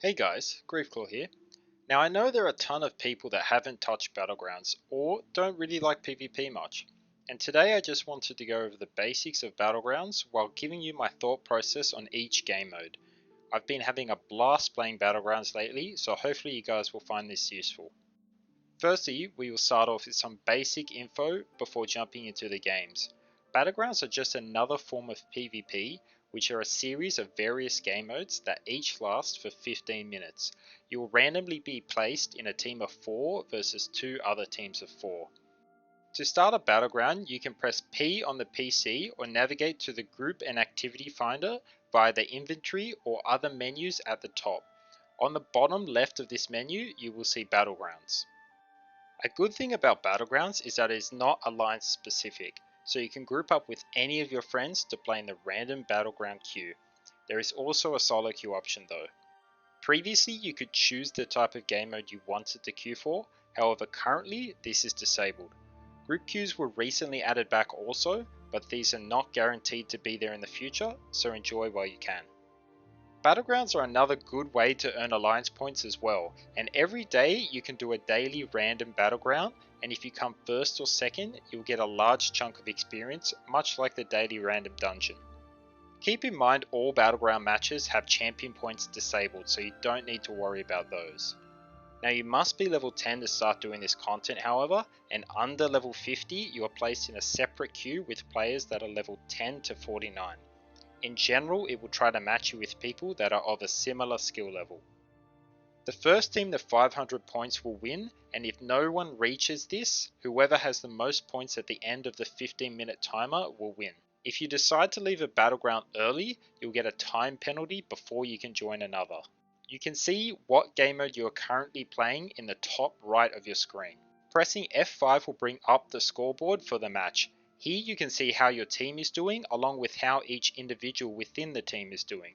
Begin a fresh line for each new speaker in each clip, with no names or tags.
Hey guys, Griefclaw here. Now I know there are a ton of people that haven't touched Battlegrounds or don't really like PvP much, and today I just wanted to go over the basics of Battlegrounds while giving you my thought process on each game mode. I've been having a blast playing Battlegrounds lately, so hopefully you guys will find this useful. Firstly, we will start off with some basic info before jumping into the games. Battlegrounds are just another form of PvP, which are a series of various game modes that each last for 15 minutes. You will randomly be placed in a team of 4 versus 2 other teams of 4. To start a battleground, you can press P on the PC or navigate to the group and activity finder via the inventory or other menus at the top. On the bottom left of this menu, you will see Battlegrounds. A good thing about Battlegrounds is that it is not alliance specific, so you can group up with any of your friends to play in the random Battleground queue. There is also a solo queue option though. Previously you could choose the type of game mode you wanted to queue for, however currently this is disabled. Group queues were recently added back also, but these are not guaranteed to be there in the future, so enjoy while you can. Battlegrounds are another good way to earn alliance points as well, and every day you can do a daily random battleground, and if you come first or second you'll get a large chunk of experience, much like the daily random dungeon. Keep in mind all battleground matches have champion points disabled, so you don't need to worry about those. Now you must be level 10 to start doing this content however, and under level 50 you are placed in a separate queue with players that are level 10 to 49. In general, it will try to match you with people that are of a similar skill level. The first team to 500 points will win, and if no one reaches this, whoever has the most points at the end of the 15-minute timer will win. If you decide to leave a battleground early, you'll get a time penalty before you can join another. You can see what game mode you are currently playing in the top right of your screen. Pressing F5 will bring up the scoreboard for the match. Here you can see how your team is doing along with how each individual within the team is doing.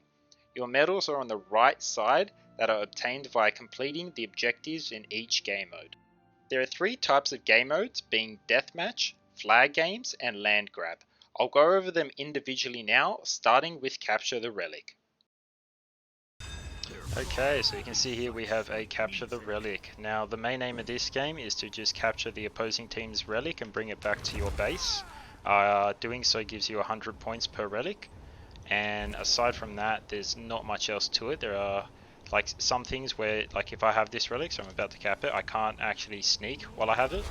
Your medals are on the right side that are obtained via completing the objectives in each game mode. There are 3 types of game modes, being Deathmatch, Flag Games and Land Grab. I'll go over them individually now, starting with Capture the Relic. Okay, so you can see here we have a Capture the Relic. Now the main aim of this game is to just capture the opposing team's relic and bring it back to your base. Doing so gives you 100 points per relic, and aside from that there's not much else to it. There are like some things where, like if I have this relic, so I'm about to cap it, I can't actually sneak while I have it.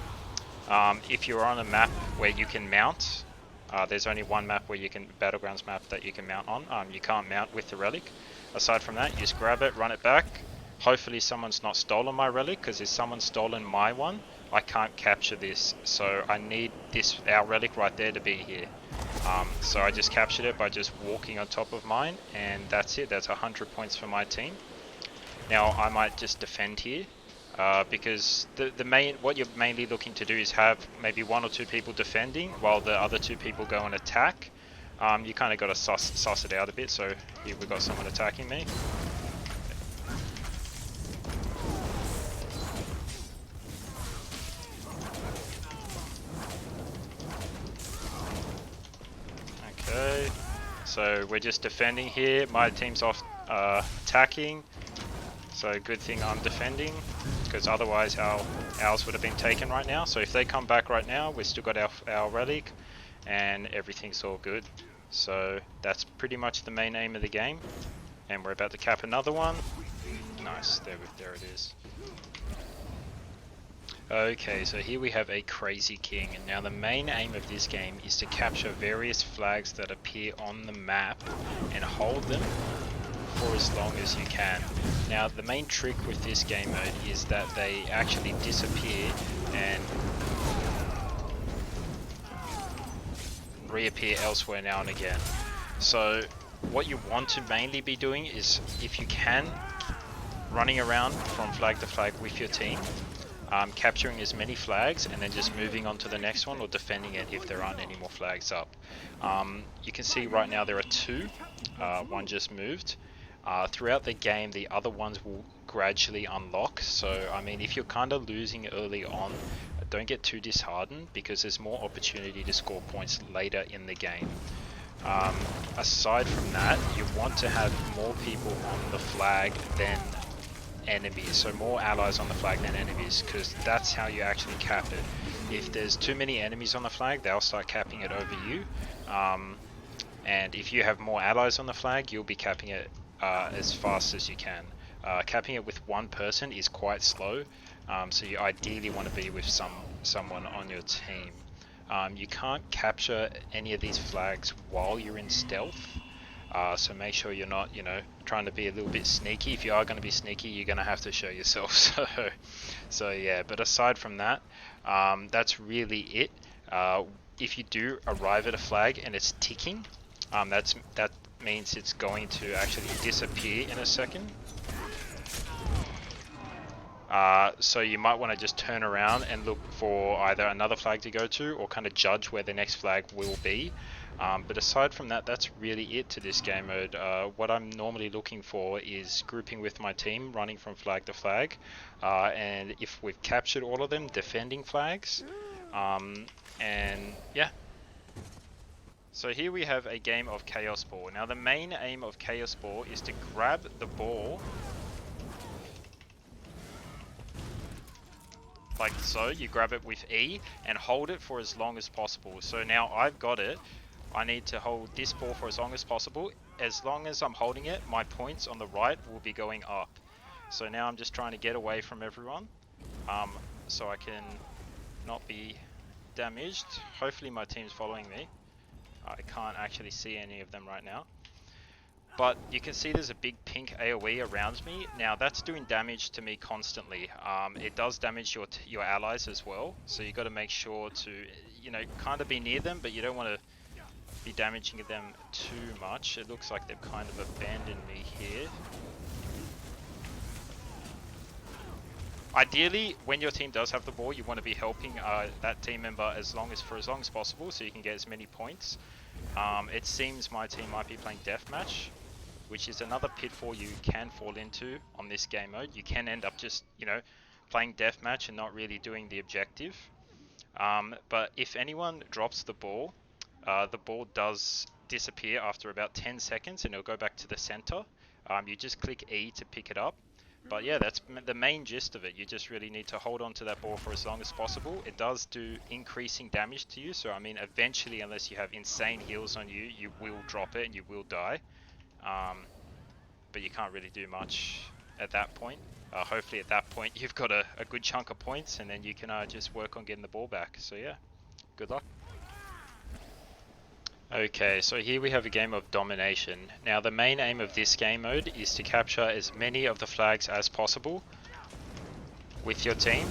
If you're on a map where you can mount, there's only one map where you can, Battlegrounds map, that you can mount on. You can't mount with the relic. Aside from that, you just grab it, run it back. Hopefully someone's not stolen my relic, because if someone's stolen my one, I can't capture this. So I need this, our relic right there, to be here. So I just captured it by just walking on top of mine, and that's it. That's 100 points for my team. Now I might just defend here, because what you're mainly looking to do is have maybe 1 or 2 people defending while the other 2 people go and attack. You kind of got to suss it out a bit. So here we've got someone attacking me. Okay, so we're just defending here. My team's off attacking, so good thing I'm defending, because otherwise ours would have been taken right now. So if they come back right now, we've still got our relic and everything's all good. So that's pretty much the main aim of the game, and we're about to cap another one. Nice, there it is. Okay, so here we have a Crazy King, and now the main aim of this game is to capture various flags that appear on the map and hold them for as long as you can. Now the main trick with this game mode is that they actually disappear and reappear elsewhere now and again. So what you want to mainly be doing is, if you can, running around from flag to flag with your team, capturing as many flags and then just moving on to the next one or defending it if there aren't any more flags up. You can see right now there are 2, one just moved. Throughout the game the other ones will gradually unlock, so I mean if you're kind of losing early on, don't get too disheartened, because there's more opportunity to score points later in the game. Aside from that, you want to have more people on the flag than enemies, so more allies on the flag than enemies, because that's how you actually cap it. If there's too many enemies on the flag, they'll start capping it over you, and if you have more allies on the flag, you'll be capping it as fast as you can. Capping it with one person is quite slow, so you ideally want to be with someone on your team. You can't capture any of these flags while you're in stealth, so make sure you're not, trying to be a little bit sneaky. If you are going to be sneaky, you're going to have to show yourself. So yeah. But aside from that, that's really it. If you do arrive at a flag and it's ticking, that means it's going to actually disappear in a second. So you might want to just turn around and look for either another flag to go to or kind of judge where the next flag will be. But aside from that, that's really it to this game mode. What I'm normally looking for is grouping with my team, running from flag to flag, and if we've captured all of them, defending flags, and yeah. So here we have a game of Chaos Ball. Now the main aim of Chaos Ball is to grab the ball like so. You grab it with E and hold it for as long as possible. So now I've got it. I need to hold this ball for as long as possible. As long as I'm holding it, my points on the right will be going up. So now I'm just trying to get away from everyone, so I can not be damaged. Hopefully my team's following me. I can't actually see any of them right now. But you can see there's a big pink AoE around me. Now that's doing damage to me constantly. It does damage your allies as well. So you got to make sure to, kind of be near them, but you don't want to be damaging them too much. It looks like they've kind of abandoned me here. Ideally, when your team does have the ball, you want to be helping that team member for as long as possible, so you can get as many points. It seems my team might be playing Deathmatch, which is another pitfall you can fall into on this game mode. You can end up just, playing Deathmatch and not really doing the objective. But if anyone drops the ball does disappear after about 10 seconds and it'll go back to the center. You just click E to pick it up. But yeah, that's the main gist of it. You just really need to hold on to that ball for as long as possible. It does do increasing damage to you, so I mean eventually, unless you have insane heals on you, you will drop it and you will die. But you can't really do much at that point. Hopefully at that point you've got a good chunk of points, and then you can just work on getting the ball back. So yeah, good luck. Okay, so here we have a game of Domination. Now the main aim of this game mode is to capture as many of the flags as possible with your team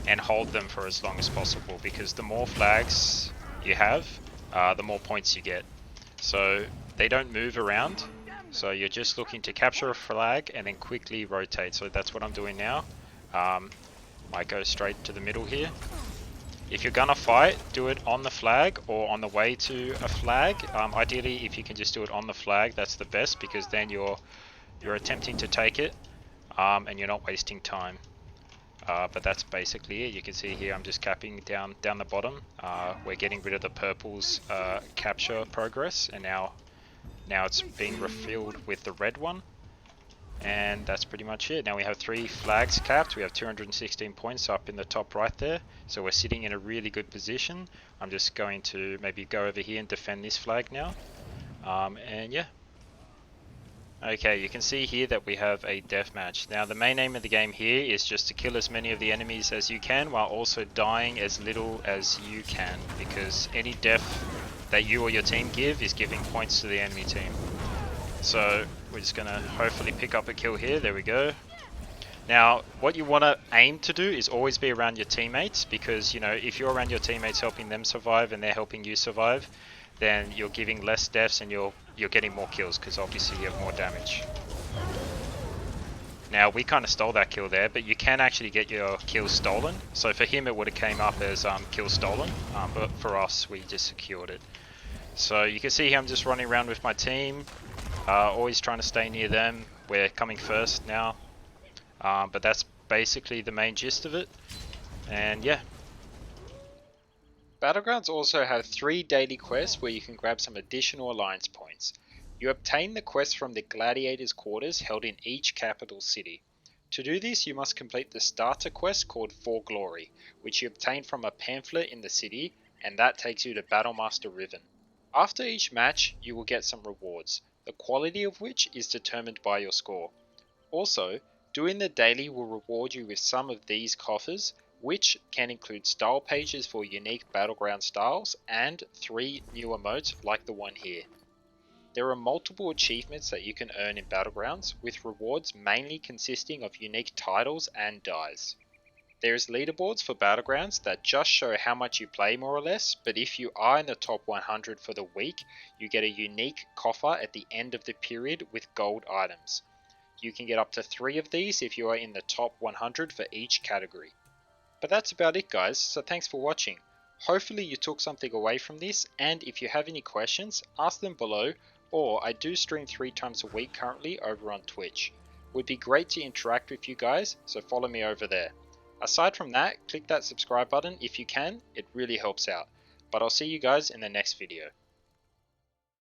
and hold them for as long as possible, because the more flags you have, the more points you get. So they don't move around, so you're just looking to capture a flag and then quickly rotate. So that's what I'm doing now. Might go straight to the middle here. If you're gonna fight, do it on the flag or on the way to a flag. Ideally, if you can just do it on the flag, that's the best, because then you're attempting to take it, and you're not wasting time. But that's basically it. You can see here I'm just capping down the bottom. We're getting rid of the purple's capture progress, and now it's being refilled with the red one. And that's pretty much it. Now we have 3 flags capped. We have 216 points up in the top right there. So we're sitting in a really good position. I'm just going to maybe go over here and defend this flag now. And yeah. Okay, you can see here that we have a deathmatch. Now the main aim of the game here is just to kill as many of the enemies as you can, while also dying as little as you can, because any death that you or your team give is giving points to the enemy team. So we're just going to hopefully pick up a kill here. There we go. Now what you want to aim to do is always be around your teammates, because if you're around your teammates helping them survive and they're helping you survive, then you're giving less deaths and you're getting more kills, because obviously you have more damage. Now we kind of stole that kill there, but you can actually get your kill stolen. So for him it would have came up as kill stolen, but for us we just secured it. So you can see here I'm just running around with my team. Always trying to stay near them. We're coming first now, but that's basically the main gist of it. And yeah. Battlegrounds also have 3 daily quests where you can grab some additional alliance points. You obtain the quests from the gladiators' quarters held in each capital city. To do this, you must complete the starter quest called For Glory, which you obtain from a pamphlet in the city, and that takes you to Battlemaster Riven. After each match, you will get some rewards, the quality of which is determined by your score. Also, doing the daily will reward you with some of these coffers, which can include style pages for unique battleground styles and 3 new emotes like the one here. There are multiple achievements that you can earn in Battlegrounds, with rewards mainly consisting of unique titles and dies. There is leaderboards for Battlegrounds that just show how much you play more or less, but if you are in the top 100 for the week, you get a unique coffer at the end of the period with gold items. You can get up to 3 of these if you are in the top 100 for each category. But that's about it guys, so thanks for watching. Hopefully you took something away from this, and if you have any questions, ask them below, or I do stream 3 times a week currently over on Twitch. It would be great to interact with you guys, so follow me over there. Aside from that, click that subscribe button if you can, it really helps out. But I'll see you guys in the next video.